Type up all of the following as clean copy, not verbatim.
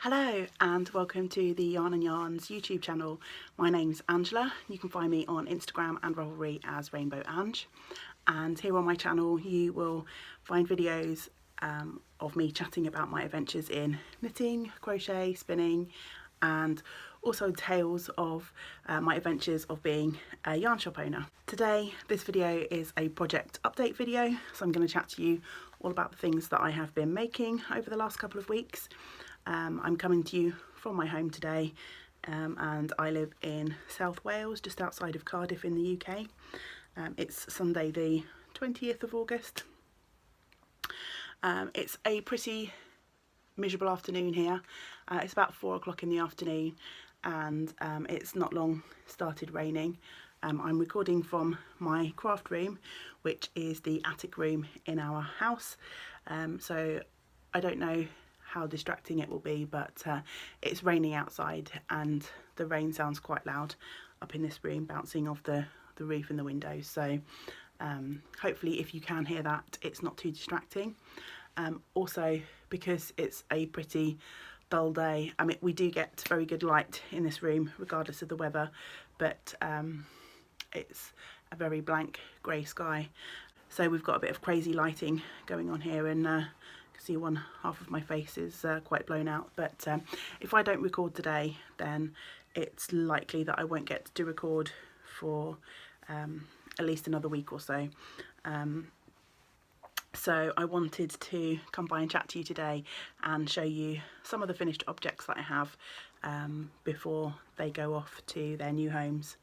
Hello and welcome to the Yarn and Yarns YouTube channel. My name's Angela. You can find me on Instagram and Ravelry as Rainbow Ange. And here on my channel you will find videos of me chatting about my adventures in knitting, crochet, spinning, and also tales of my adventures of being a yarn shop owner. Today this video is a project update video, so I'm going to chat to you all about the things that I have been making over the last couple of weeks. I'm coming to you from my home today, and I live in South Wales, just outside of Cardiff in the UK. It's Sunday the 20th of August. It's a pretty miserable afternoon here. It's about 4 o'clock in the afternoon and it's not long started raining. I'm recording from my craft room, which is the attic room in our house, so I don't know how distracting it will be, but it's raining outside and the rain sounds quite loud up in this room, bouncing off the roof and the windows, so hopefully if you can hear that it's not too distracting. Also, because it's a pretty dull day, I mean, we do get very good light in this room regardless of the weather, but it's a very blank grey sky, so we've got a bit of crazy lighting going on here, and see one half of my face is quite blown out, but if I don't record today then it's likely that I won't get to record for at least another week or so. So I wanted to come by and chat to you today and show you some of the finished objects that I have before they go off to their new homes.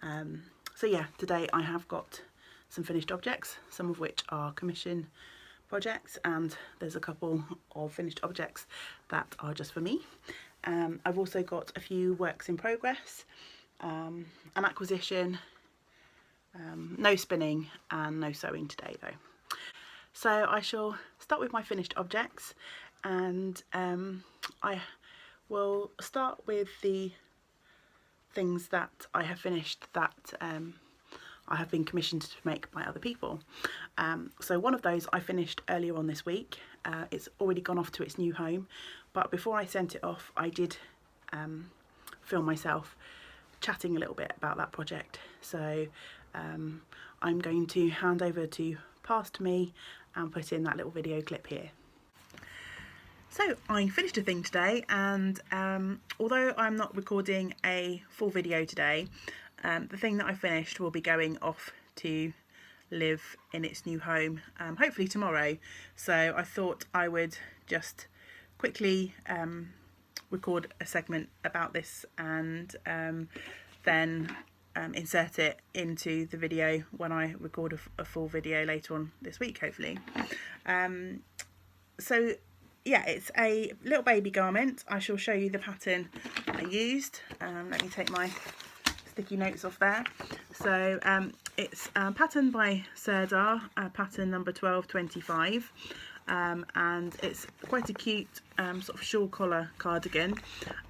So yeah, today I have got some finished objects, some of which are commission projects, and there's a couple of finished objects that are just for me. I've also got a few works in progress, an acquisition, no spinning and no sewing today though. So I shall start with my finished objects, and I will start with the things that I have finished that I have been commissioned to make by other people. So one of those I finished earlier on this week. It's already gone off to its new home, but before I sent it off I did film myself chatting a little bit about that project. So I'm going to hand over to Past Me and put in that little video clip here. So I finished a thing today, and although I'm not recording a full video today, the thing that I finished will be going off to live in its new home hopefully tomorrow, so I thought I would just quickly record a segment about this and then insert it into the video when I record a full video later on this week hopefully. So yeah, it's a little baby garment. I shall show you the pattern I used. Let me take my sticky notes off there. So it's patterned by Serdar, pattern number 1225, and it's quite a cute sort of shawl collar cardigan.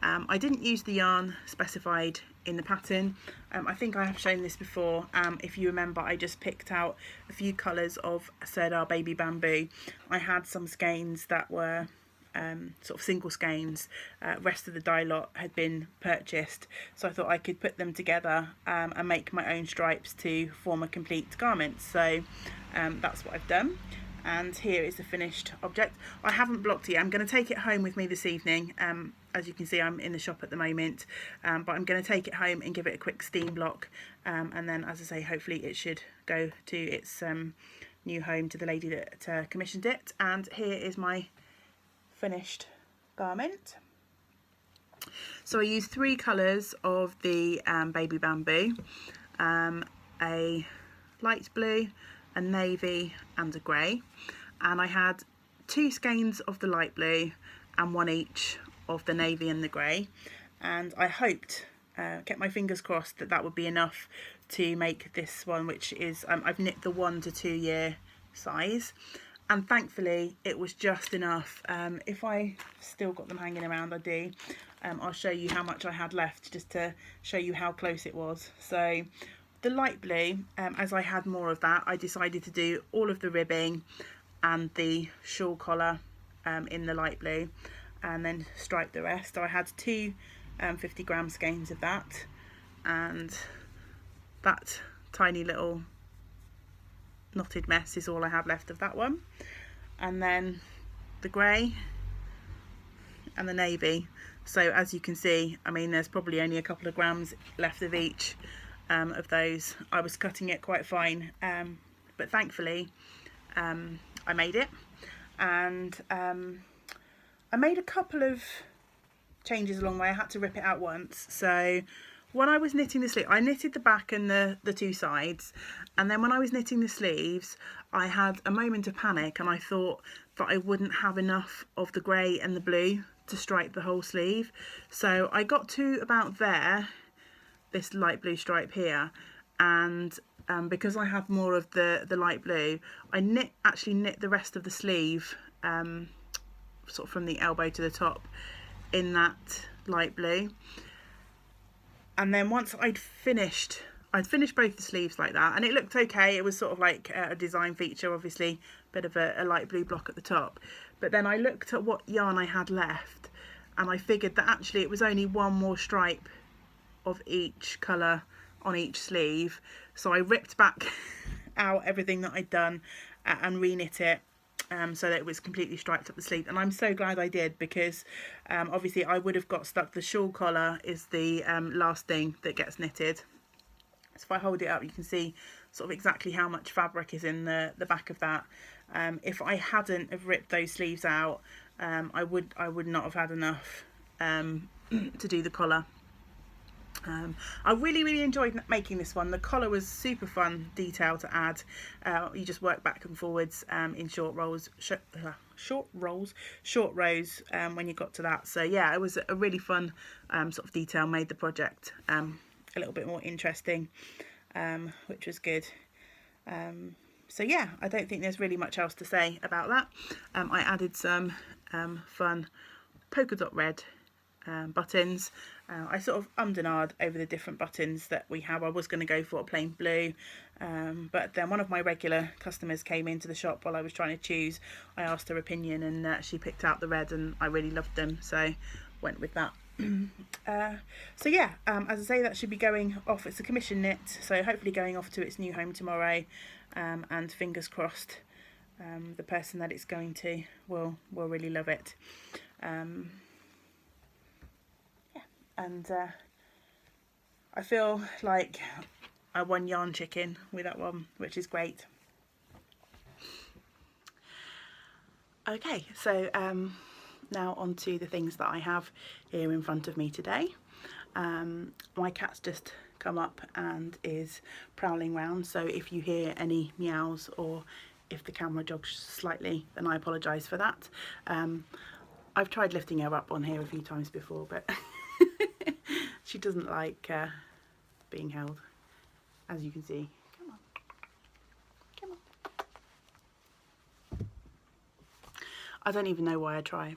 I didn't use the yarn specified in the pattern. I think I have shown this before. If you remember, I just picked out a few colours of Serdar baby bamboo. I had some skeins that were sort of single skeins. Rest of the dye lot had been purchased, so I thought I could put them together and make my own stripes to form a complete garment. So that's what I've done, and here is the finished object. I haven't blocked it. I'm going to take it home with me this evening. As you can see, I'm in the shop at the moment, but I'm going to take it home and give it a quick steam block, and then, as I say, hopefully it should go to its new home, to the lady that commissioned it. And here is my finished garment. So I used 3 colours of the baby bamboo, a light blue, a navy and a grey, and I had 2 skeins of the light blue and 1 each of the navy and the grey, and I hoped, kept my fingers crossed, that that would be enough to make this one, which is I've knit the 1 to 2 year size, and thankfully it was just enough. If I still got them hanging around, I do. I'll show you how much I had left just to show you how close it was. So the light blue, as I had more of that, I decided to do all of the ribbing and the shawl collar in the light blue. and then stripe the rest. So I had two 50-gram skeins of that, and that tiny little knotted mess is all I have left of that one. And then the grey and the navy. So as you can see, I mean, there's probably only a couple of grams left of each of those. I was cutting it quite fine, but thankfully I made it. And I made a couple of changes along the way. I had to rip it out once. So when I was knitting the sleeve, I knitted the back and the two sides, and then when I was knitting the sleeves, I had a moment of panic, and I thought that I wouldn't have enough of the grey and the blue to stripe the whole sleeve. So I got to about there, this light blue stripe here, and because I have more of the light blue, I actually knit the rest of the sleeve sort of from the elbow to the top in that light blue. And then once I'd finished both the sleeves like that, and it looked okay. It was sort of like a design feature, obviously, a bit of a light blue block at the top. But then I looked at what yarn I had left, and I figured that actually it was only one more stripe of each colour on each sleeve. So I ripped back out everything that I'd done and re-knit it, so that it was completely striped up the sleeve. And I'm so glad I did, because obviously I would have got stuck. The shawl collar is the last thing that gets knitted. So if I hold it up, you can see sort of exactly how much fabric is in the back of that. If I hadn't have ripped those sleeves out, I would not have had enough to do the collar. I really enjoyed making this one. The collar was super fun detail to add. You just work back and forwards in short rows when you got to that. So yeah, it was a really fun sort of detail, made the project a little bit more interesting, which was good. So yeah, I don't think there's really much else to say about that. I added some fun polka dot red buttons. I sort of ummed and ahed over the different buttons that we have. I was going to go for a plain blue, but then one of my regular customers came into the shop while I was trying to choose. I asked her opinion, and she picked out the red, and I really loved them, so went with that. So yeah, as I say, that should be going off. It's a commission knit, so hopefully going off to its new home tomorrow, and fingers crossed the person that it's going to will really love it. And I feel like I won yarn chicken with that one, which is great. Okay, so now on to the things that I have here in front of me today. My cat's just come up and is prowling around, so if you hear any meows or if the camera jogs slightly, then I apologise for that. I've tried lifting her up on here a few times before, but she doesn't like being held, as you can see. Come on, come on. I don't even know why I try.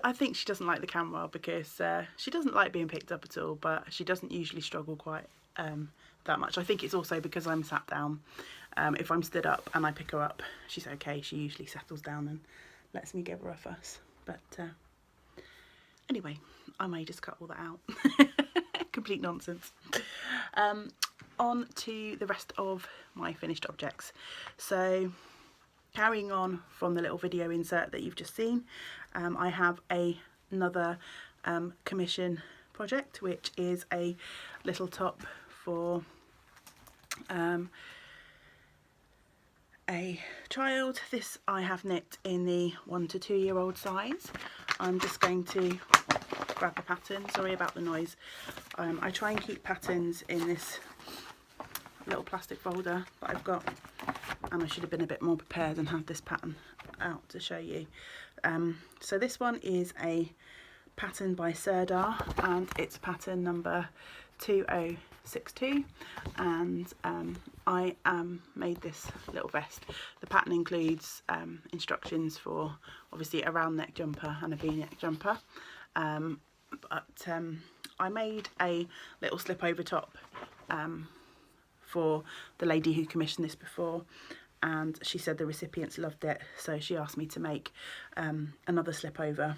I think she doesn't like the camera because she doesn't like being picked up at all, but she doesn't usually struggle quite that much. I think it's also because I'm sat down. If I'm stood up and I pick her up, she's okay. She usually settles down and lets me give her a fuss. But anyway, I may just cut all that out. Complete nonsense. On to the rest of my finished objects. So carrying on from the little video insert that you've just seen, I have another commission project, which is a little top for a child. This I have knit in the 1 to 2 year old size. I'm just going to grab a pattern. Sorry about the noise. I try and keep patterns in this little plastic folder that I've got, and I should have been a bit more prepared and had this pattern out to show you. So this one is a pattern by Serdar, and it's pattern number 2062, and I made this little vest. The pattern includes instructions for obviously a round neck jumper and a v-neck jumper, but I made a little slip over top for the lady who commissioned this before, and she said the recipients loved it, so she asked me to make another slip over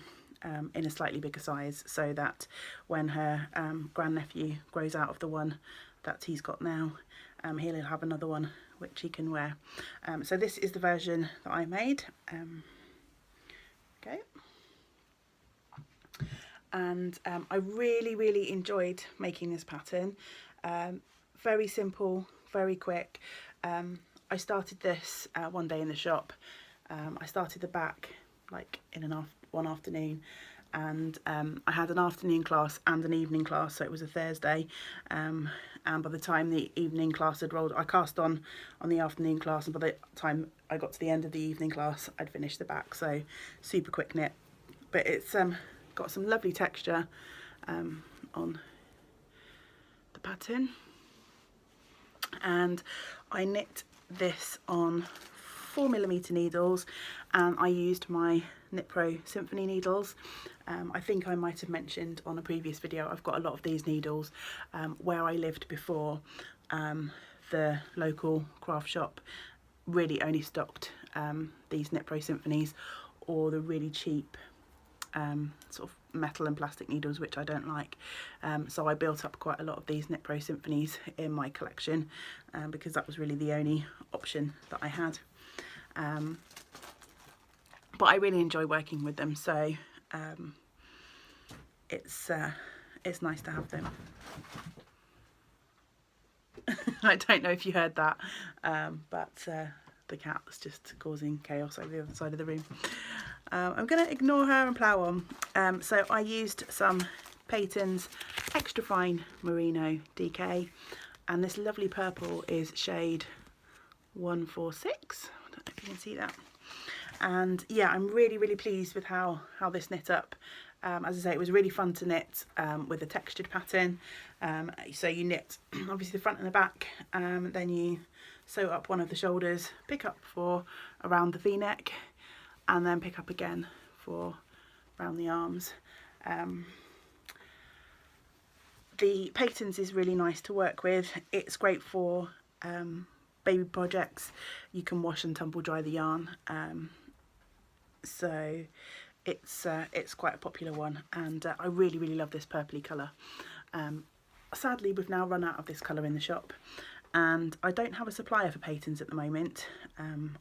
in a slightly bigger size, so that when her grandnephew grows out of the one that he's got now, he'll have another one which he can wear. So this is the version that I made. Okay. And I really enjoyed making this pattern. Very simple, very quick. I started this one day in the shop. I started the back like in one afternoon, and I had an afternoon class and an evening class, so it was a Thursday, and by the time the evening class had rolled, I cast on the afternoon class, and by the time I got to the end of the evening class I'd finished the back. So super quick knit, but it's got some lovely texture on the pattern. And I knit this on 4mm needles, and I used my Knit Pro Symphony needles. I think I might have mentioned on a previous video, I've got a lot of these needles. Where I lived before, the local craft shop really only stocked these Knit Pro Symphonies, or the really cheap sort of metal and plastic needles, which I don't like. So I built up quite a lot of these Knit Pro Symphonies in my collection, because that was really the only option that I had. But I really enjoy working with them, so it's nice to have them. I don't know if you heard that, but the cat was just causing chaos over the other side of the room. I'm going to ignore her and plough on. So I used some Peyton's Extra Fine Merino DK, and this lovely purple is shade 146. I don't know if you can see that. And yeah, I'm really pleased with how this knit up. As I say, it was really fun to knit with a textured pattern. So you knit obviously the front and the back, then you sew up one of the shoulders, pick up for around the V-neck, and then pick up again for around the arms. The Peyton's is really nice to work with. It's great for baby projects. You can wash and tumble dry the yarn, so it's quite a popular one, and I really love this purpley colour. Sadly, we've now run out of this colour in the shop, and I don't have a supplier for Peyton's at the moment.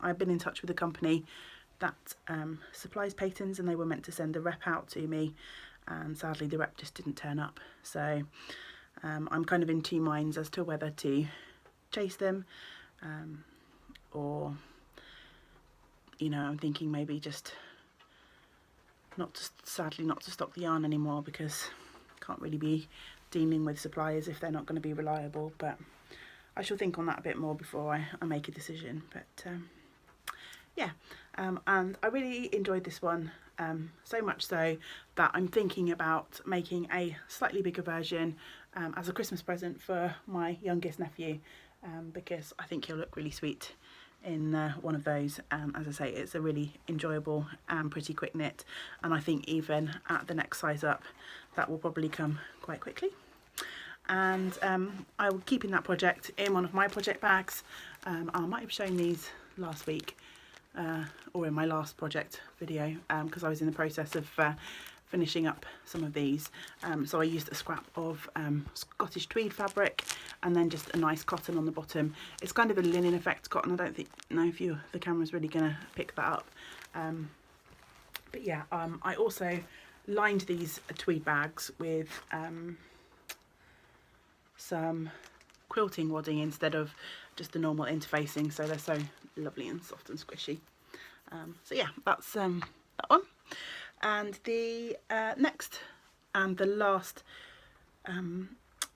I've been in touch with a company that supplies Peyton's, and they were meant to send a rep out to me, and sadly the rep just didn't turn up. So I'm kind of in two minds as to whether to chase them, or, you know, I'm thinking maybe just sadly not to stock the yarn anymore, because can't really be dealing with suppliers if they're not going to be reliable. But I shall think on that a bit more before I make a decision. But yeah, and I really enjoyed this one, so much so that I'm thinking about making a slightly bigger version as a Christmas present for my youngest nephew, because I think he'll look really sweet in one of those. As I say, it's a really enjoyable and pretty quick knit, and I think even at the next size up that will probably come quite quickly. And I will keep in that project in one of my project bags. I might have shown these last week, or in my last project video, because I was in the process of finishing up some of these. So I used a scrap of Scottish tweed fabric, and then just a nice cotton on the bottom. It's kind of a linen effect cotton. I don't know if the camera's really going to pick that up. But yeah, I also lined these tweed bags with some quilting wadding instead of just the normal interfacing, so they're so lovely and soft and squishy. So yeah, that's that one. And the next and the last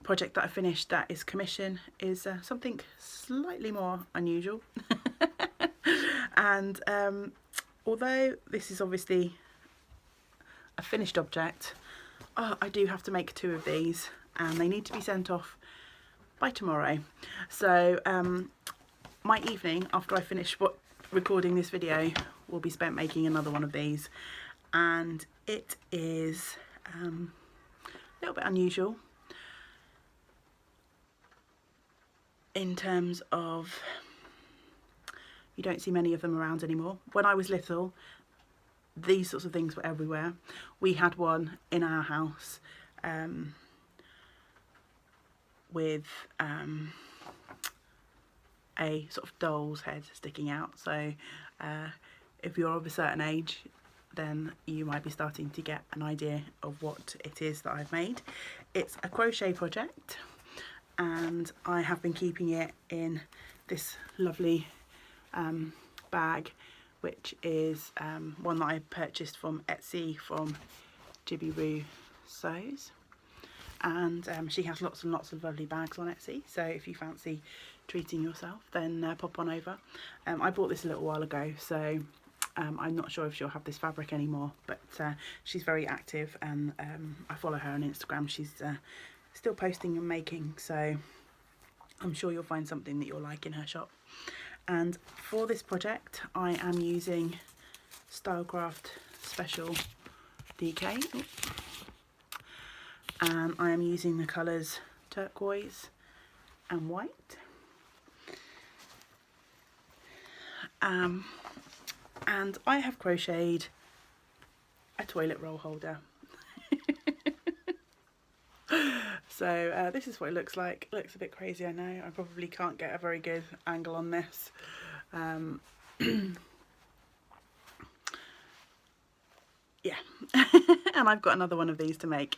project that I finished that is commission is something slightly more unusual. And although this is obviously a finished object, I do have to make 2 of these, and they need to be sent off by tomorrow. So my evening after I finish recording this video will be spent making another one of these, and it is a little bit unusual in terms of You don't see many of them around anymore. When I was little, these sorts of things were everywhere. We had one in our house with a sort of doll's head sticking out. So if you're of a certain age, then you might be starting to get an idea of what it is that I've made. It's a crochet project, and I have been keeping it in this lovely bag, which is one that I purchased from Etsy from Jibby Sews, and she has lots and lots of lovely bags on Etsy, so if you fancy treating yourself, then pop on over. I bought this a little while ago, so I'm not sure if she'll have this fabric anymore, but she's very active, and I follow her on Instagram. She's still posting and making, so I'm sure you'll find something that you'll like in her shop. And for this project, I am using Stylecraft Special DK, and I am using the colours turquoise and white. And I have crocheted a toilet roll holder. So this is what it looks like. It looks a bit crazy, I know. I probably can't get a very good angle on this. Yeah, and I've got another one of these to make.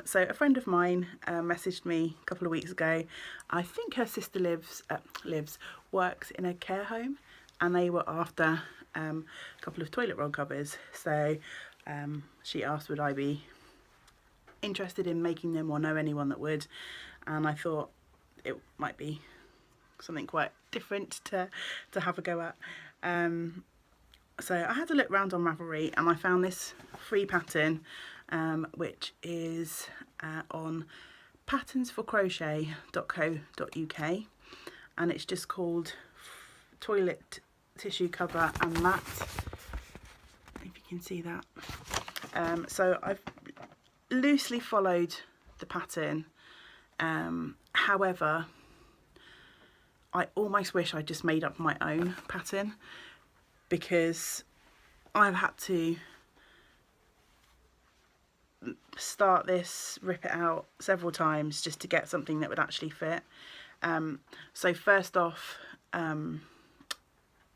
So a friend of mine messaged me a couple of weeks ago. I think her sister works in a care home, and they were after a couple of toilet roll covers. So she asked would I be interested in making them or know anyone that would, and I thought it might be something quite different to have a go at. So I had to look around on Ravelry, and I found this free pattern which is on patternsforcrochet.co.uk, and it's just called Toilet Tissue Cover and Mat, if you can see that. So I've loosely followed the pattern, however I almost wish I just made up my own pattern, because I've had to start this, rip it out several times just to get something that would actually fit. So first off, on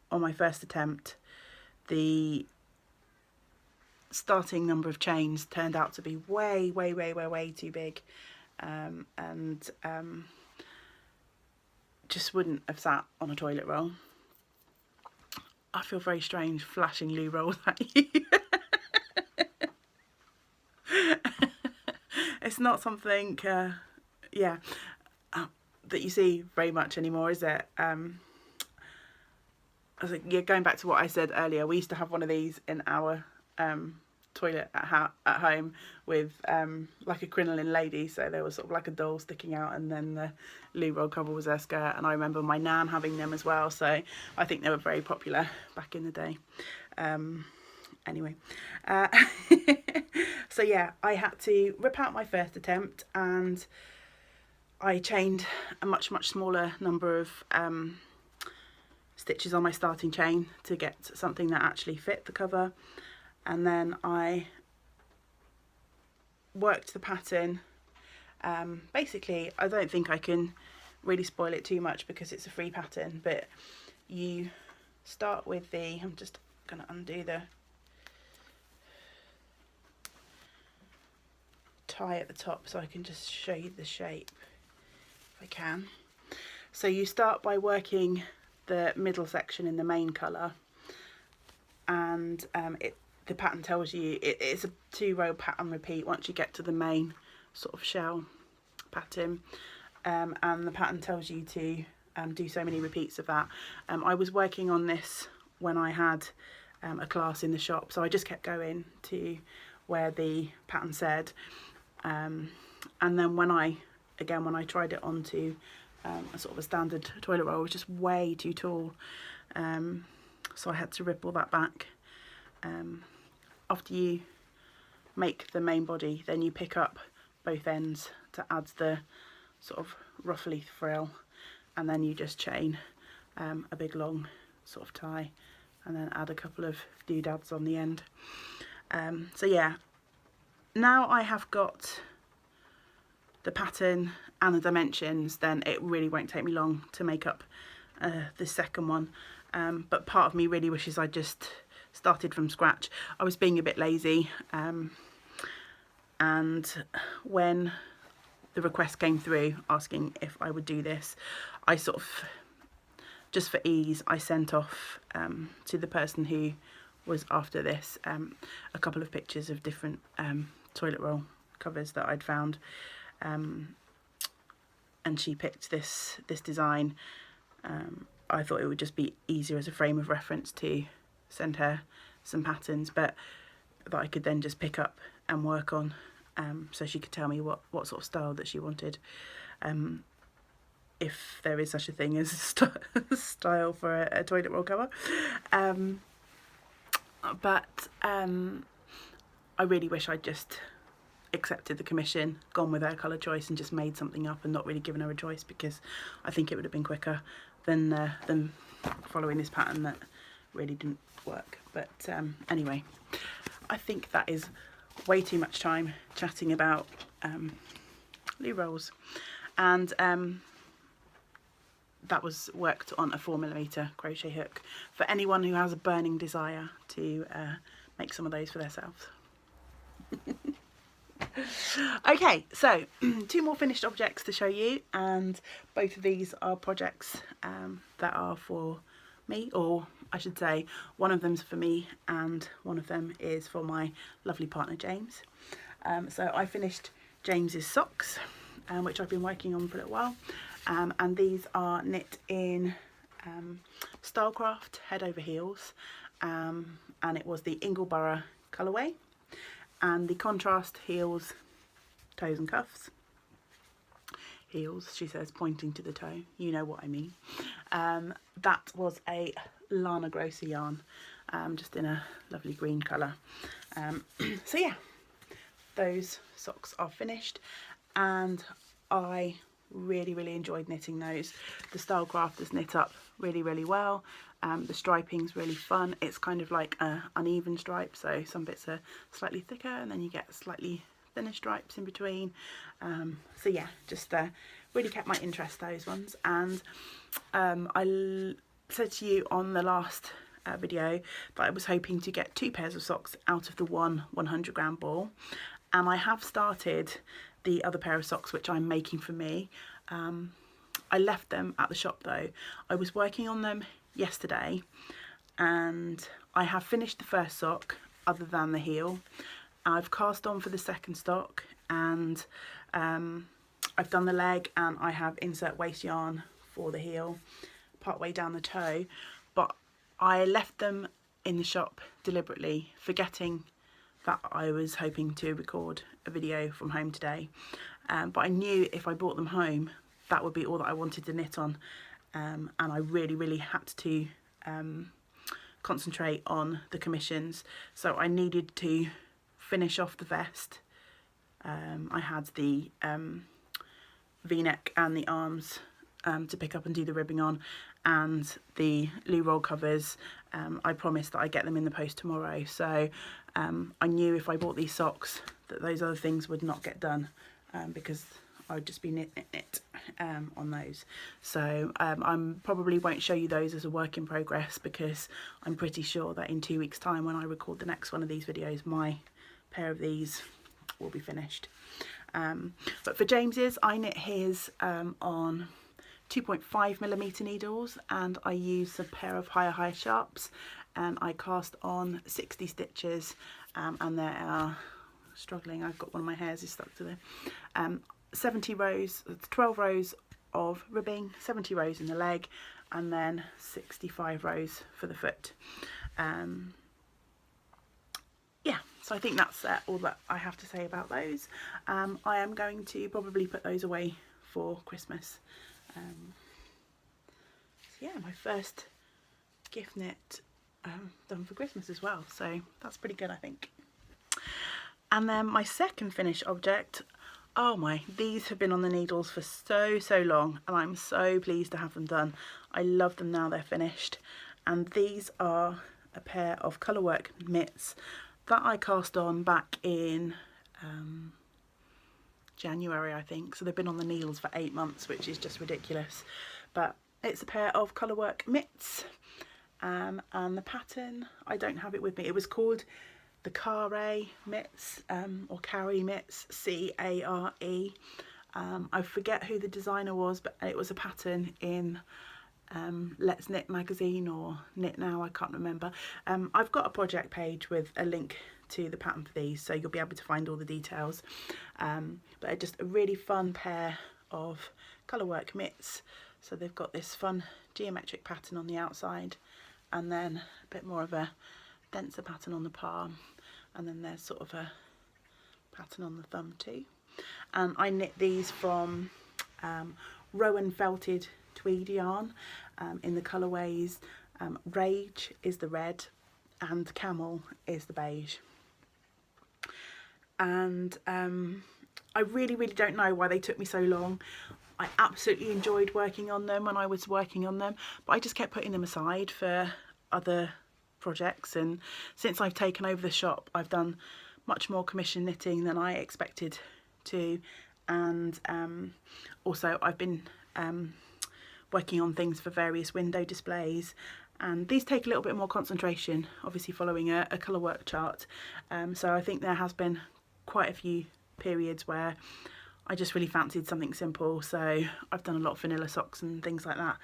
my first attempt, the starting number of chains turned out to be way too big, and just wouldn't have sat on a toilet roll. I feel very strange flashing loo rolls at you. It's not something that you see very much anymore, is it? Going back to what I said earlier, we used to have one of these in our toilet at home with like a crinoline lady, so there was sort of like a doll sticking out, and then the loo roll cover was her skirt, and I remember my nan having them as well, so I think they were very popular back in the day. Anyway, so yeah, I had to rip out my first attempt, and I chained a much smaller number of stitches on my starting chain to get something that actually fit the cover. And then I worked the pattern. Basically, I don't think I can really spoil it too much because it's a free pattern, but you start with the, I'm just going to undo the tie at the top so I can just show you the shape if I can. So you start by working the middle section in the main colour, and the pattern tells you it's a 2-row pattern repeat once you get to the main sort of shell pattern, and the pattern tells you to do so many repeats of that. I was working on this when I had a class in the shop, so I just kept going to where the pattern said, and then when I tried it onto a sort of a standard toilet roll, it was just way too tall, so I had to rip all that back. After you make the main body, then you pick up both ends to add the sort of ruffly frill, and then you just chain a big long sort of tie, and then add a couple of doodads on the end. So yeah, now I have got the pattern and the dimensions, then it really won't take me long to make up the second one. But part of me really wishes I just started from scratch. I was being a bit lazy, and when the request came through asking if I would do this, I sort of, just for ease, I sent off to the person who was after this a couple of pictures of different toilet roll covers that I'd found, and she picked this design. I thought it would just be easier as a frame of reference to send her some patterns, but that I could then just pick up and work on, so she could tell me what sort of style that she wanted, if there is such a thing as a style for a toilet roll cover. But I really wish I'd just accepted the commission, gone with her colour choice and just made something up and not really given her a choice, because I think it would have been quicker than following this pattern that really didn't work. But anyway, I think that is way too much time chatting about loo rolls, and that was worked on a 4mm crochet hook for anyone who has a burning desire to make some of those for themselves. Okay, so 2 more finished objects to show you, and both of these are projects that are for me, or I should say one of them's for me and one of them is for my lovely partner James. So I finished James's socks, which I've been working on for a little while, and these are knit in Stylecraft head over heels, and it was the Ingleborough colourway, and the contrast heels, toes and cuffs. Heels, she says, pointing to the toe, you know what I mean. That was a Lana Grosser yarn, just in a lovely green colour. So yeah, those socks are finished, and I really enjoyed knitting those. The Stylecraft is knit up really well. The striping's really fun. It's kind of like an uneven stripe, so some bits are slightly thicker and then you get slightly thinner stripes in between. So yeah, just really kept my interest, those ones. And I said to you on the last video that I was hoping to get 2 pairs of socks out of the one 100-gram ball, and I have started the other pair of socks which I'm making for me. I left them at the shop though. I was working on them yesterday and I have finished the first sock other than the heel. I've cast on for the second sock, and I've done the leg, and I have insert waste yarn for the heel part way down the toe, but I left them in the shop deliberately, forgetting that I was hoping to record a video from home today, but I knew if I brought them home that would be all that I wanted to knit on, and I really had to concentrate on the commissions, so I needed to finish off the vest. I had the v-neck and the arms to pick up and do the ribbing on, and the loo roll covers, I promised that I'd get them in the post tomorrow, so I knew if I bought these socks that those other things would not get done, because I would just be knit on those. So I probably won't show you those as a work in progress, because I'm pretty sure that in 2 weeks time when I record the next one of these videos, my pair of these will be finished. But for James's, I knit his on 2.5mm needles, and I use a pair of higher sharps, and I cast on 60 stitches, and there are, struggling, I've got one of my hairs is stuck to there, 70 rows, 12 rows of ribbing, 70 rows in the leg, and then 65 rows for the foot. Yeah, so I think that's all that I have to say about those. I am going to probably put those away for Christmas. So yeah, my first gift knit done for Christmas as well, so that's pretty good, I think. And then my second finished object, oh my, these have been on the needles for so long, and I'm so pleased to have them done. I love them now they're finished. and these are a pair of colourwork mitts that I cast on back in January, I think. So they've been on the needles for 8 months, which is just ridiculous. But it's a pair of colourwork mitts, and the pattern, I don't have it with me. It was called the Care mitts, or Carey mitts, C-A-R-E. I forget who the designer was, but it was a pattern in Let's Knit magazine or Knit Now, I can't remember. I've got a project page with a link to the pattern for these, so you'll be able to find all the details. But just a really fun pair of colourwork mitts. So they've got this fun geometric pattern on the outside, and then a bit more of a denser pattern on the palm, and then there's sort of a pattern on the thumb too. And I knit these from Rowan felted tweed yarn in the colourways Rage is the red and Camel is the beige. And I really don't know why they took me so long. I absolutely enjoyed working on them when I was working on them, but I just kept putting them aside for other projects, and since I've taken over the shop I've done much more commission knitting than I expected to, and also I've been working on things for various window displays, and these take a little bit more concentration, obviously following a colourwork chart. So I think there has been quite a few periods where I just really fancied something simple, so I've done a lot of vanilla socks and things like that,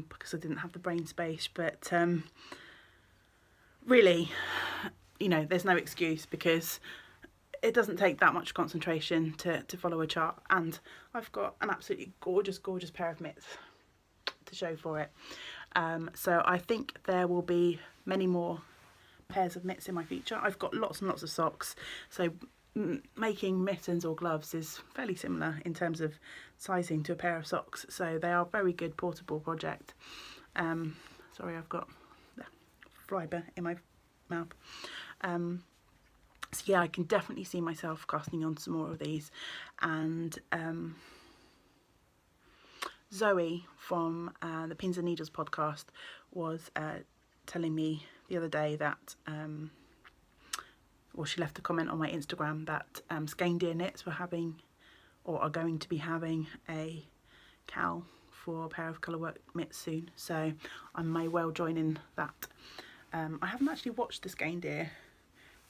because I didn't have the brain space. But really, you know, there's no excuse, because it doesn't take that much concentration to follow a chart, and I've got an absolutely gorgeous pair of mitts to show for it. So I think there will be many more pairs of mitts in my future. I've got lots and lots of socks, so making mittens or gloves is fairly similar in terms of sizing to a pair of socks, so they are a very good portable project. Sorry, I've got fibre in my mouth. So yeah, I can definitely see myself casting on some more of these. And Zoe from the Pins and Needles podcast was telling me the other day that well, she left a comment on my Instagram that Skein Knits were having, or are going to be having, a cowl for a pair of colourwork mitts soon, so I may well join in that. I haven't actually watched the Skein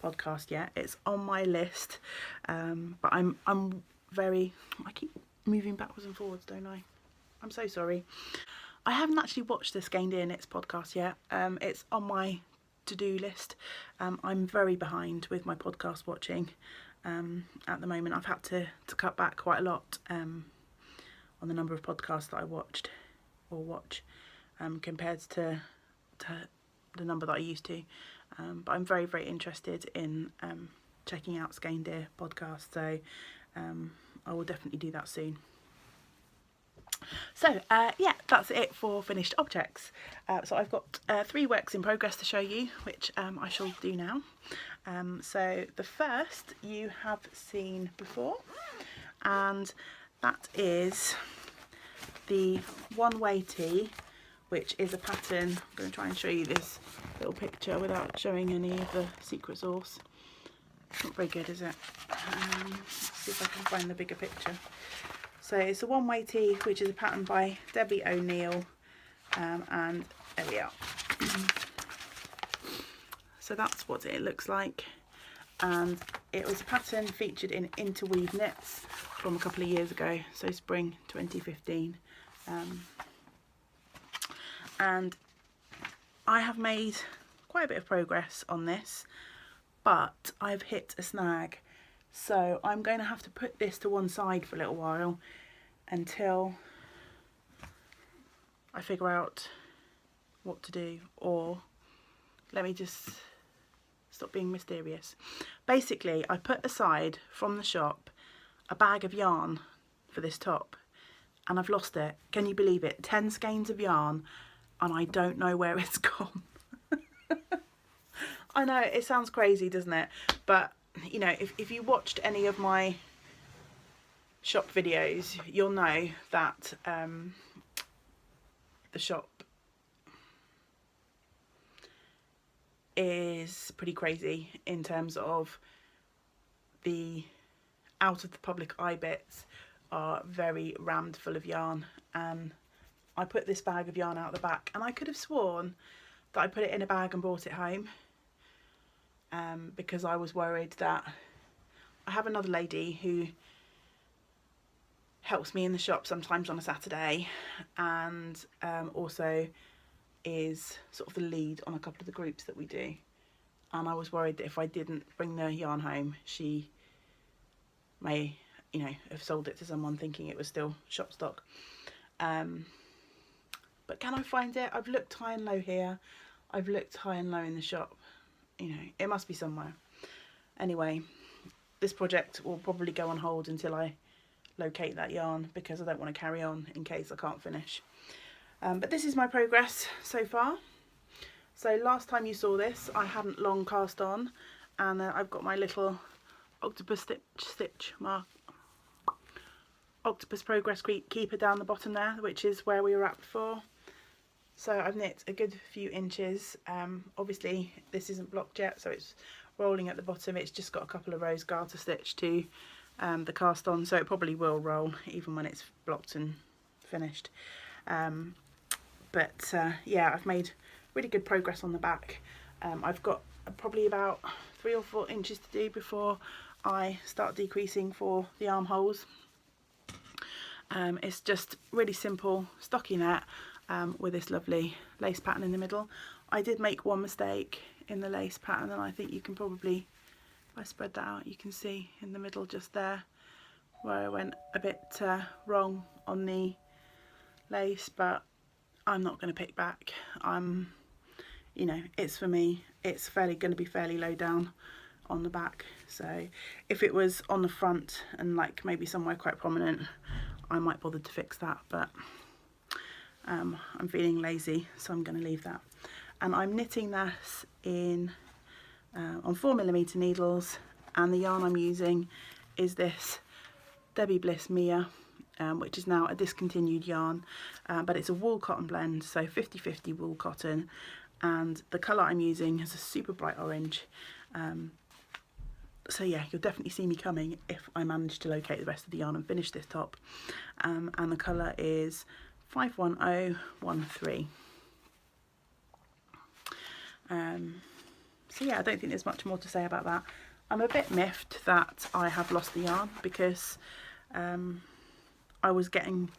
podcast yet. It's on my list, but I'm very, I keep moving backwards and forwards, don't I? I'm so sorry. I haven't actually watched the Skein Knits podcast yet. It's on my to-do list. I'm very behind with my podcast watching at the moment. I've had to cut back quite a lot on the number of podcasts that I watch compared to the number that I used to. But I'm very interested in checking out Skein podcast, so I will definitely do that soon. So yeah, that's it for finished objects. So I've got 3 works in progress to show you, which I shall do now. So the first you have seen before, and that is the one-way tee, which is a pattern. I'm going to try and show you this little picture without showing any of the secret sauce. It's not very good, is it? Let's see if I can find the bigger picture. So it's a one-way tee, which is a pattern by Debbie O'Neill, and there we are. So that's what it looks like, and it was a pattern featured in Interweave Knits from a couple of years ago, so spring 2015. And I have made quite a bit of progress on this, but I've hit a snag. So I'm going to have to put this to one side for a little while until I figure out what to do, or let me just stop being mysterious. Basically, I put aside from the shop a bag of yarn for this top, and I've lost it. Can you believe it? 10 skeins of yarn, and I don't know where it's gone. I know, it sounds crazy, doesn't it? But you know, if you watched any of my shop videos, you'll know that the shop is pretty crazy in terms of the out of the public eye bits are very rammed full of yarn. And I put this bag of yarn out the back, and I could have sworn that I put it in a bag and brought it home, because I was worried that I have another lady who helps me in the shop sometimes on a Saturday, and also is sort of the lead on a couple of the groups that we do. And I was worried that if I didn't bring the yarn home, she may, you know, have sold it to someone thinking it was still shop stock. But can I find it? I've looked high and low here. I've looked high and low in the shop. You know, it must be somewhere. Anyway, this project will probably go on hold until I locate that yarn, because I don't want to carry on in case I can't finish. But this is my progress so far. So last time you saw this, I hadn't long cast on, and I've got my little octopus stitch mark, octopus progress keeper down the bottom there, which is where we were at before. So I've knit a good few inches. Obviously this isn't blocked yet, so it's rolling at the bottom. It's just got a couple of rows garter stitch to the cast on, so it probably will roll even when it's blocked and finished. But yeah, I've made really good progress on the back. I've got probably about 3 or 4 inches to do before I start decreasing for the armholes. It's just really simple stockinette with this lovely lace pattern in the middle. I did make one mistake in the lace pattern, and I think you can probably, if I spread that out, you can see in the middle just there where I went a bit wrong on the lace, but I'm not going to pick back. You know, it's for me, it's going to be fairly low down on the back. So if it was on the front and like maybe somewhere quite prominent, I might bother to fix that, but I'm feeling lazy, so I'm going to leave that. And I'm knitting this in on 4mm needles, and the yarn I'm using is this Debbie Bliss Mia, which is now a discontinued yarn, but it's a wool cotton blend, so 50-50 wool cotton, and the colour I'm using is a super bright orange. So yeah, you'll definitely see me coming if I manage to locate the rest of the yarn and finish this top. And the colour is 51013. So yeah, I don't think there's much more to say about that. I'm a bit miffed that I have lost the yarn, because I was getting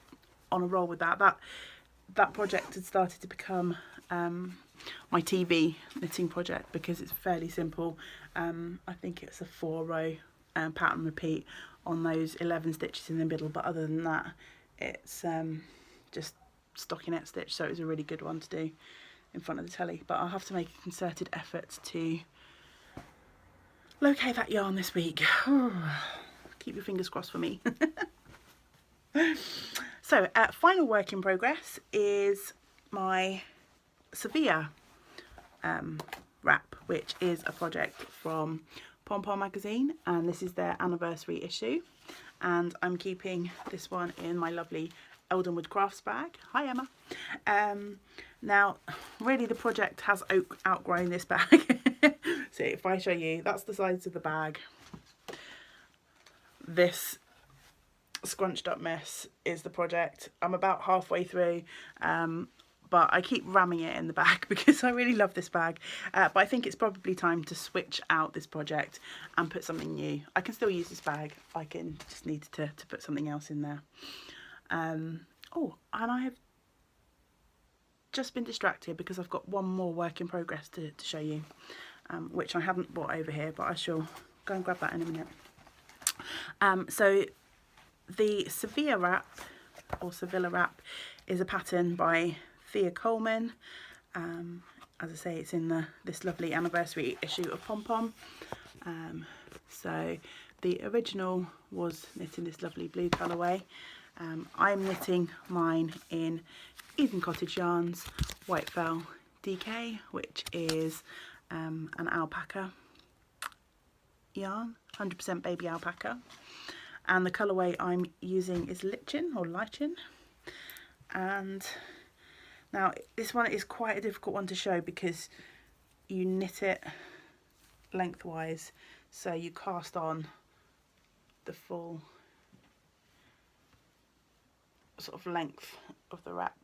on a roll with that. That project had started to become my TV knitting project, because it's fairly simple. I think it's a 4-row pattern repeat on those 11 stitches in the middle, but other than that it's just stockinette stitch, so it was a really good one to do in front of the telly. But I'll have to make a concerted effort to locate that yarn this week. Keep your fingers crossed for me. So final work in progress is my Sevilla wrap, which is a project from Pom Pom magazine, and this is their anniversary issue, and I'm keeping this one in my lovely Eldenwood Crafts bag. Hi Emma. Now really the project has outgrown this bag. So if I show you, that's the size of the bag. This scrunched up mess is the project. I'm about halfway through, but I keep ramming it in the bag because I really love this bag. But I think it's probably time to switch out this project and put something new. I can still use this bag, I can just need to put something else in there. Oh, and I have just been distracted because I've got one more work in progress to show you, which I haven't brought over here, but I shall go and grab that in a minute. So the Sevilla wrap, or Sevilla wrap, is a pattern by Thea Coleman. As I say, it's in this lovely anniversary issue of Pom Pom. So the original was knit in this lovely blue colourway. I'm knitting mine in Eden Cottage Yarns White Fell DK, which is an alpaca yarn, 100% baby alpaca. And the colourway I'm using is Lichen or Lichen. And now this one is quite a difficult one to show because you knit it lengthwise, so you cast on the full sort of length of the wrap.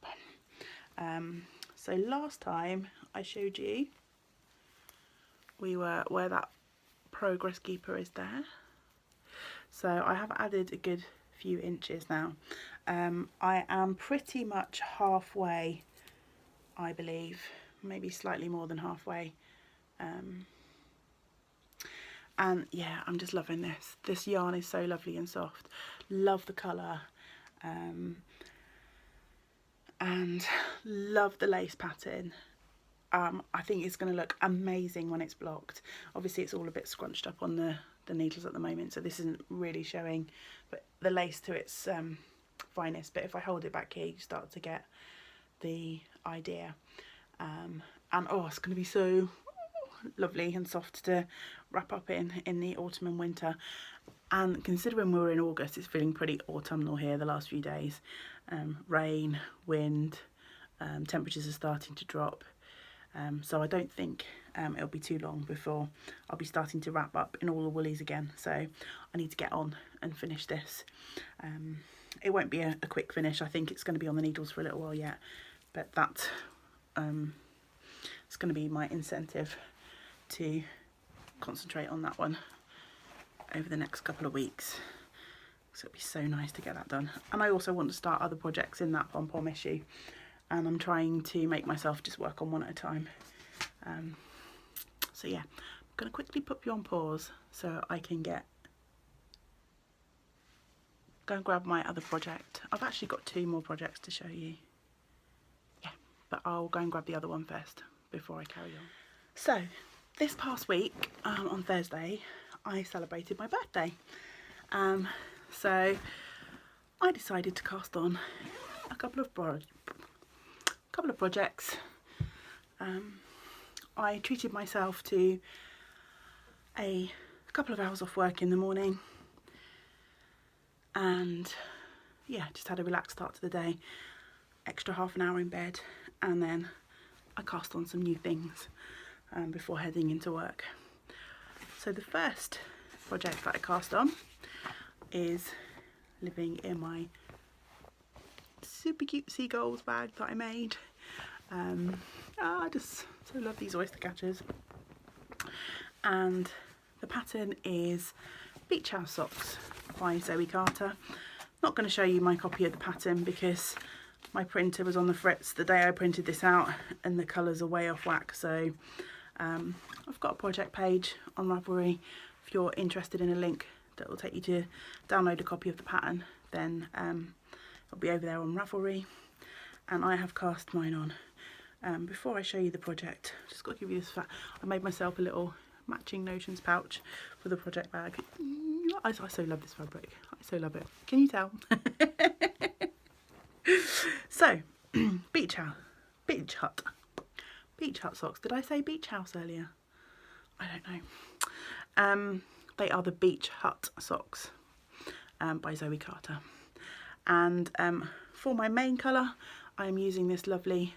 So last time I showed you, we were where that progress keeper is there. So I have added a good few inches now. I am pretty much halfway, I believe, maybe slightly more than halfway. And yeah, I'm just loving this. This yarn is so lovely and soft. Love the colour. And love the lace pattern. I think it's going to look amazing when it's blocked. Obviously it's all a bit scrunched up on the needles at the moment, so this isn't really showing but the lace to its finest, but if I hold it back here you start to get the idea. And oh, it's going to be so lovely and soft to wrap up in the autumn and winter. And considering we're in August, it's feeling pretty autumnal here the last few days. Rain, wind, temperatures are starting to drop. So I don't think it'll be too long before I'll be starting to wrap up in all the woolies again. So I need to get on and finish this. It won't be a quick finish. I think it's going to be on the needles for a little while yet. But that it's going to be my incentive to concentrate on that one over the next couple of weeks. So it'd be so nice to get that done. And I also want to start other projects in that pom-pom issue. And I'm trying to make myself just work on one at a time. So yeah, I'm going to quickly put you on pause so I can go and grab my other project. I've actually got 2 more projects to show you. Yeah, but I'll go and grab the other one first before I carry on. So this past week, on Thursday, I celebrated my birthday. So I decided to cast on a couple of projects. I treated myself to a couple of hours off work in the morning, and yeah, just had a relaxed start to the day, extra half an hour in bed, and then I cast on some new things before heading into work. So the first project that I cast on is living in my super cute seagulls bag that I made. I just so love these oyster catchers. And the pattern is Beach House Socks by Zoe Carter. Not going to show you my copy of the pattern because my printer was on the fritz the day I printed this out and the colours are way off whack. So I've got a project page on Ravelry. If you're interested in a link that will take you to download a copy of the pattern, then it'll be over there on Ravelry. And I have cast mine on. Before I show you the project, just got to give you this fact. I made myself a little matching notions pouch for the project bag. I so love this fabric. I so love it. Can you tell? So, beach hut socks. Did I say beach house earlier? I don't know. They are the Beach Hut socks by Zoe Carter. And for my main colour, I am using this lovely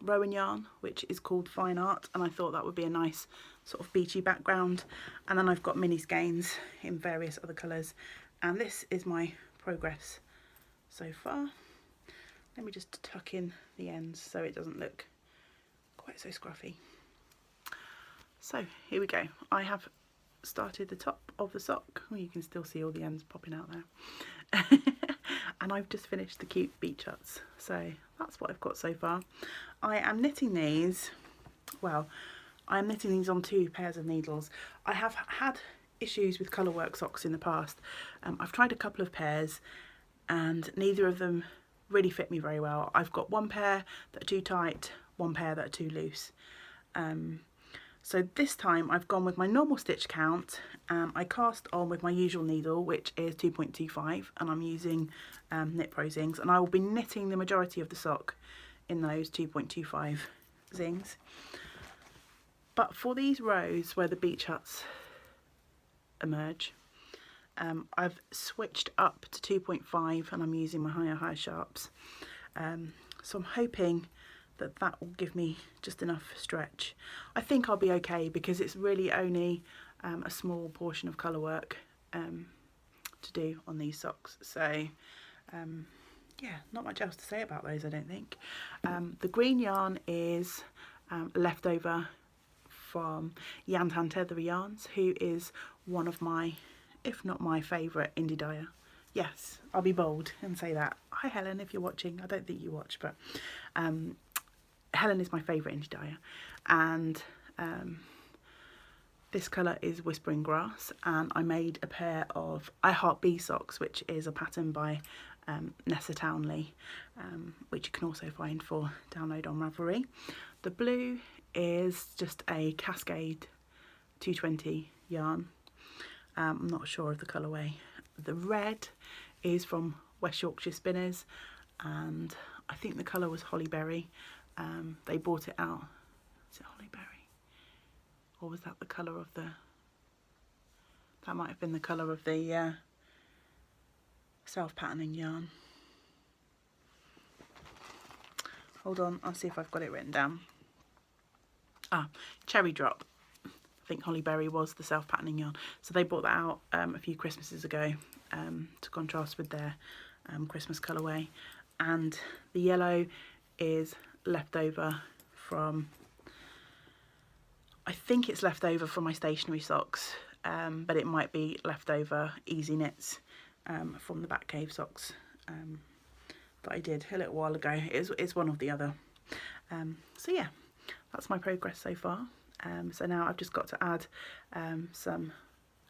Rowan yarn, which is called Fine Art, and I thought that would be a nice sort of beachy background. And then I've got mini skeins in various other colours, and this is my progress so far. Let me just tuck in the ends so it doesn't look quite so scruffy. So here we go. I have started the top of the sock. Oh, you can still see all the ends popping out there. And I've just finished the cute beach huts. So that's what I've got so far. I am knitting these, well, I'm knitting these on 2 pairs of needles. I have had issues with colourwork socks in the past. I've tried a couple of pairs and neither of them really fit me very well. I've got 1 pair that are too tight, 1 pair that are too loose. So this time I've gone with my normal stitch count. I cast on with my usual needle, which is 2.25, and I'm using Knit Pro Zings, and I will be knitting the majority of the sock in those 2.25 zings. But for these rows where the beach huts emerge, I've switched up to 2.5 and I'm using my higher sharps. So I'm hoping that will give me just enough stretch. I think I'll be okay because it's really only a small portion of colour work to do on these socks. So yeah, not much else to say about those, I don't think. The green yarn is leftover from Yantan Tether Yarns, who is one of my, if not my favourite indie dyer. Yes, I'll be bold and say that. Hi Helen, if you're watching. I don't think you watch, but Helen is my favourite indie dyer. And this colour is Whispering Grass, and I made a pair of I Heart Bee socks, which is a pattern by Nessa Townley, which you can also find for download on Ravelry. The blue is just a Cascade 220 yarn. I'm not sure of the colourway. The red is from West Yorkshire Spinners, and I think the colour was Hollyberry. They bought it out. Is it Hollyberry? Or was that the colour of the... That might have been the colour of the self-patterning yarn. Hold on, I'll see if I've got it written down. Ah, Cherry Drop. I think Hollyberry was the self-patterning yarn. So they bought that out a few Christmases ago to contrast with their Christmas colourway. And the yellow is leftover from... I think it's leftover from my stationery socks, but it might be leftover Easy Knits from the Batcave socks that I did a little while ago. It's one or the other. So yeah, that's my progress so far. So now I've just got to add a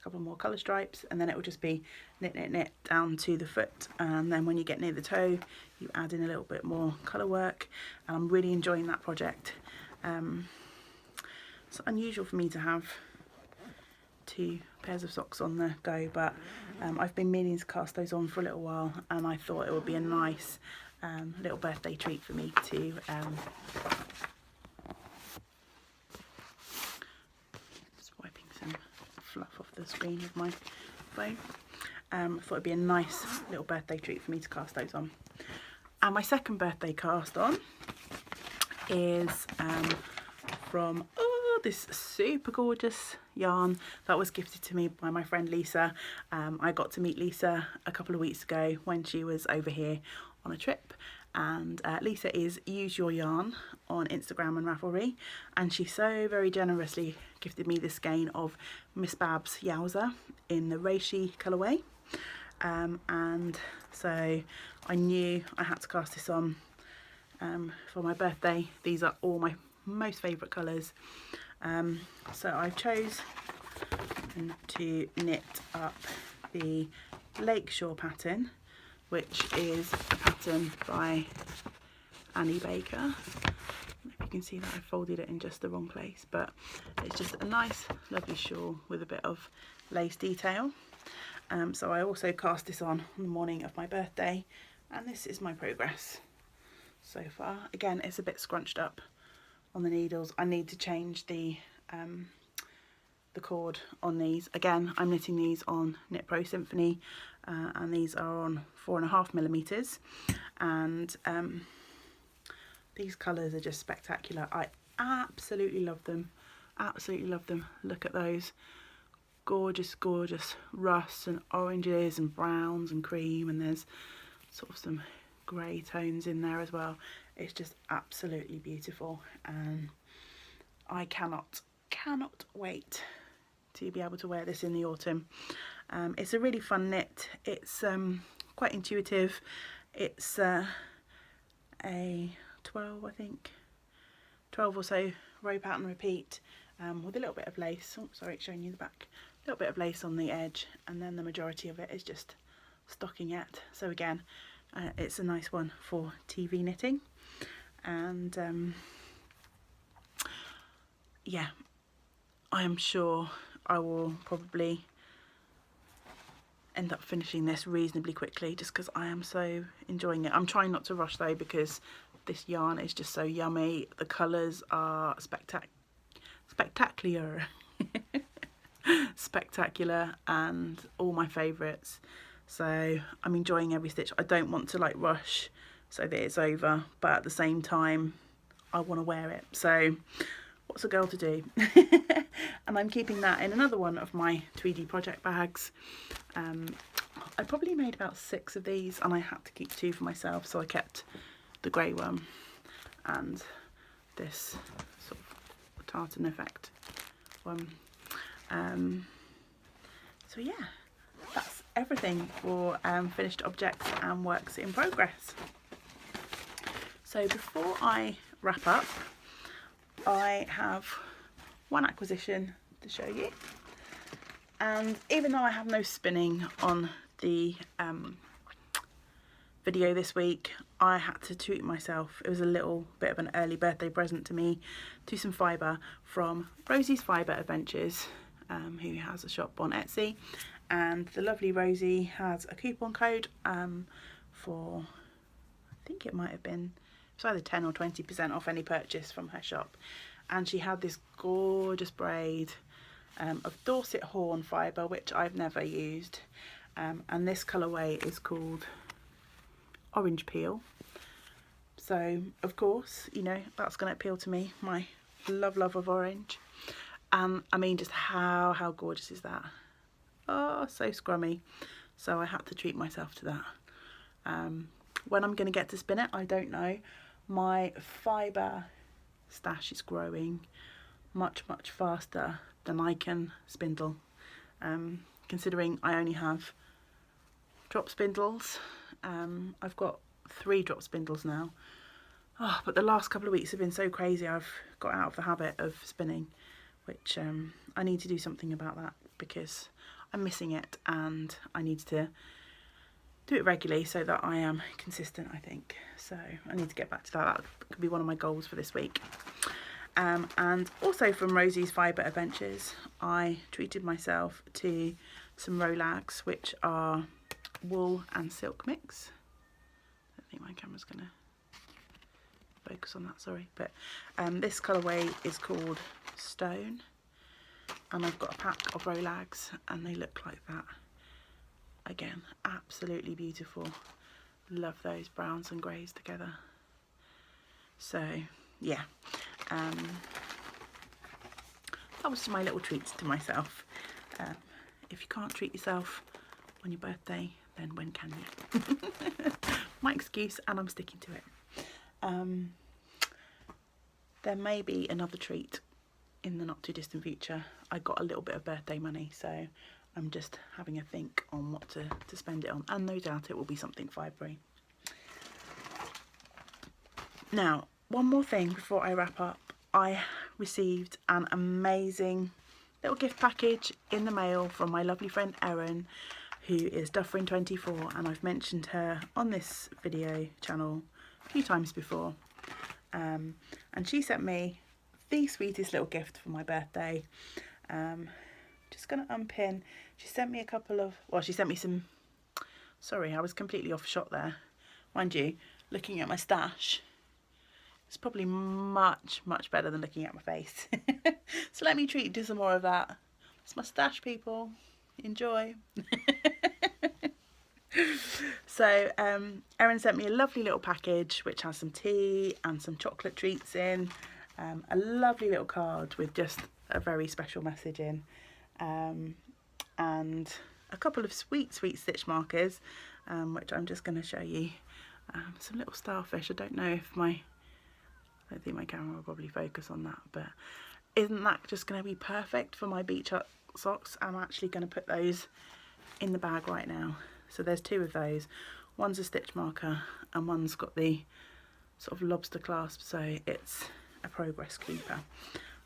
couple more colour stripes, and then it will just be knit, knit, knit down to the foot, and then when you get near the toe you add in a little bit more colour work, and I'm really enjoying that project. It's unusual for me to have 2 pairs of socks on the go, but I've been meaning to cast those on for a little while, and I thought it would be a nice little birthday treat for me to just wiping some fluff off the screen of my phone. I thought it'd be a nice little birthday treat for me to cast those on. And my second birthday cast on is from this super gorgeous yarn that was gifted to me by my friend Lisa. I got to meet Lisa a couple of weeks ago when she was over here on a trip, and Lisa is Use Your Yarn on Instagram and Ravelry, and she so very generously gifted me this skein of Miss Babs Yowza in the Reishi colourway, and so I knew I had to cast this on for my birthday. These are all my most favourite colours, so I chose to knit up the Lakeshore pattern, which is a pattern by Annie Baker. I don't know if you can see that I folded it in just the wrong place, but it's just a nice lovely shawl with a bit of lace detail. So I also cast this on the morning of my birthday, and this is my progress so far. Again, it's a bit scrunched up on the needles. I need to change the cord on these. Again, I'm knitting these on Knit Pro Symphony, and these are on 4.5mm, and these colours are just spectacular. I absolutely love them, absolutely love them. Look at those gorgeous, gorgeous rusts and oranges and browns and cream, and there's sort of some grey tones in there as well. It's just absolutely beautiful, and I cannot wait to be able to wear this in the autumn. It's a really fun knit. It's quite intuitive. It's a 12, I think, 12 or so row pattern repeat, with a little bit of lace. Oh, sorry, it's showing you the back. A little bit of lace on the edge, and then the majority of it is just stockingette. So again, it's a nice one for TV knitting, and yeah, I am sure I will probably end up finishing this reasonably quickly, just because I am so enjoying it. I'm trying not to rush though, because this yarn is just so yummy. The colours are spectacular spectacular, and all my favourites. So I'm enjoying every stitch. I don't want to like rush so that it's over, but at the same time I want to wear it. So what's a girl to do? And I'm keeping that in another one of my Tweedy project bags. I probably made about 6 of these, and I had to keep 2 for myself, so I kept the grey one and this sort of tartan effect one. So yeah, that's everything for finished objects and works in progress. So before I wrap up, I have one acquisition to show you, and even though I have no spinning on the video this week, I had to treat myself. It was a little bit of an early birthday present to me, to some fibre from Rosie's Fibre Adventures, who has a shop on Etsy, and the lovely Rosie has a coupon code for, I think it might have been, it's either 10 or 20% off any purchase from her shop, and she had this gorgeous braid of Dorset horn fibre, which I've never used, and this colourway is called Orange Peel. So of course, you know, that's going to appeal to me, my love of orange. I mean, just how gorgeous is that? Oh, so scrummy. So I had to treat myself to that. When I'm going to get to spin it, I don't know. My fibre stash is growing much faster than I can spindle, considering I only have drop spindles. I've got 3 drop spindles now. Oh, but the last couple of weeks have been so crazy, I've got out of the habit of spinning, which I need to do something about that, because I'm missing it and I need to do it regularly so that I am consistent, I think. So I need to get back to that. That could be one of my goals for this week. And also from Rosie's Fibre Adventures, I treated myself to some Rolags, which are wool and silk mix. I don't think my camera's gonna focus on that, sorry, but this colourway is called Stone, and I've got a pack of Rolags and they look like that. Again, absolutely beautiful. Love those browns and greys together. So yeah, that was my little treat to myself. If you can't treat yourself on your birthday, then when can you? My excuse, and I'm sticking to it. There may be another treat in the not too distant future. I got a little bit of birthday money, so I'm just having a think on what to spend it on, and no doubt it will be something fibrey. Now, one more thing before I wrap up. I received an amazing little gift package in the mail from my lovely friend Erin, who is Dufferin24, and I've mentioned her on this video channel a few times before. And she sent me the sweetest little gift for my birthday. Just gonna unpin. She sent me a couple of, well, she sent me some, sorry, I was completely off shot there. Mind you, looking at my stash, it's probably much better than looking at my face. So let me treat you to some more of that. It's my stash, people. Enjoy. So Erin sent me a lovely little package which has some tea and some chocolate treats in, a lovely little card with just a very special message in, and a couple of sweet stitch markers, which I'm just going to show you. Some little starfish. I don't think my camera will probably focus on that, but isn't that just going to be perfect for my beach hut socks? I'm actually going to put those in the bag right now. So there's 2 of those. One's a stitch marker and one's got the sort of lobster clasp, so it's a progress keeper.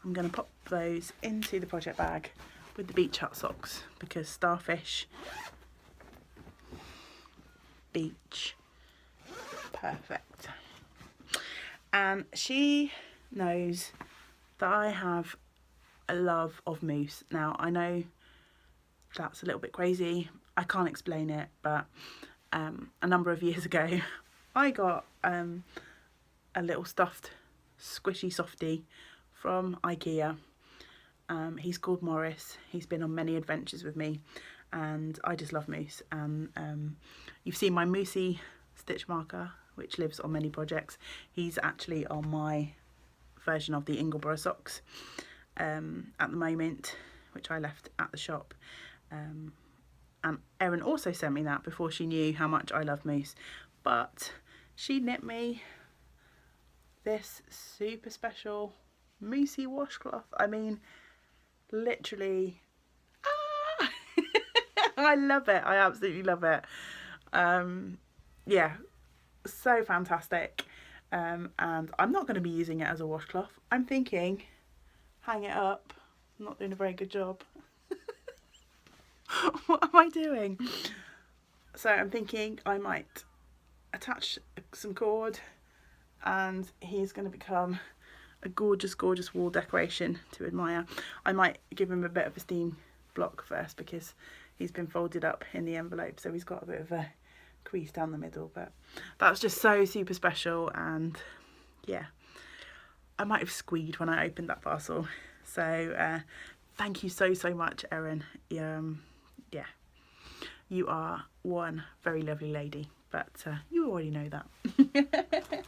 I'm going to pop those into the project bag with the beach hut socks, because starfish, beach, perfect. And she knows that I have a love of mousse. Now, I know that's a little bit crazy. I can't explain it, but a number of years ago, I got a little stuffed squishy softie from IKEA. He's called Morris. He's been on many adventures with me, and I just love mousse. And you've seen my moussey stitch marker, which lives on many projects. He's actually on my version of the Ingleborough socks at the moment, which I left at the shop. And Erin also sent me that before she knew how much I love mousse. But she knit me this super special moussey washcloth. I mean, literally, I love it. I absolutely love it. Yeah, so fantastic. And I'm not going to be using it as a washcloth. I'm thinking, hang it up. I'm not doing a very good job. What am I doing? So I'm thinking I might attach some cord, and he's going to become a gorgeous, gorgeous wall decoration to admire. I might give him a bit of a steam block first, because he's been folded up in the envelope, so he's got a bit of a crease down the middle. But that was just so super special, and yeah, I might have squeed when I opened that parcel. So thank you so much, Erin. Yeah, you are one very lovely lady, but you already know that.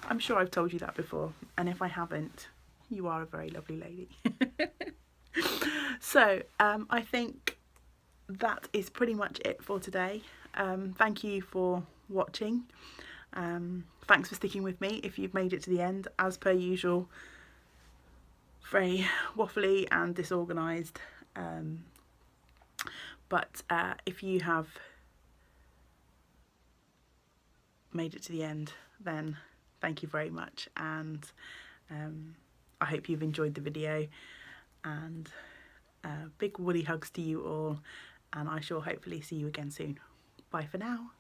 I'm sure I've told you that before, and if I haven't, you are a very lovely lady. So I think that is pretty much it for today. Thank you for watching. Thanks for sticking with me if you've made it to the end. As per usual, very waffly and disorganised, but if you have made it to the end, then thank you very much, and I hope you've enjoyed the video, and big woolly hugs to you all, and I shall hopefully see you again soon. Bye for now.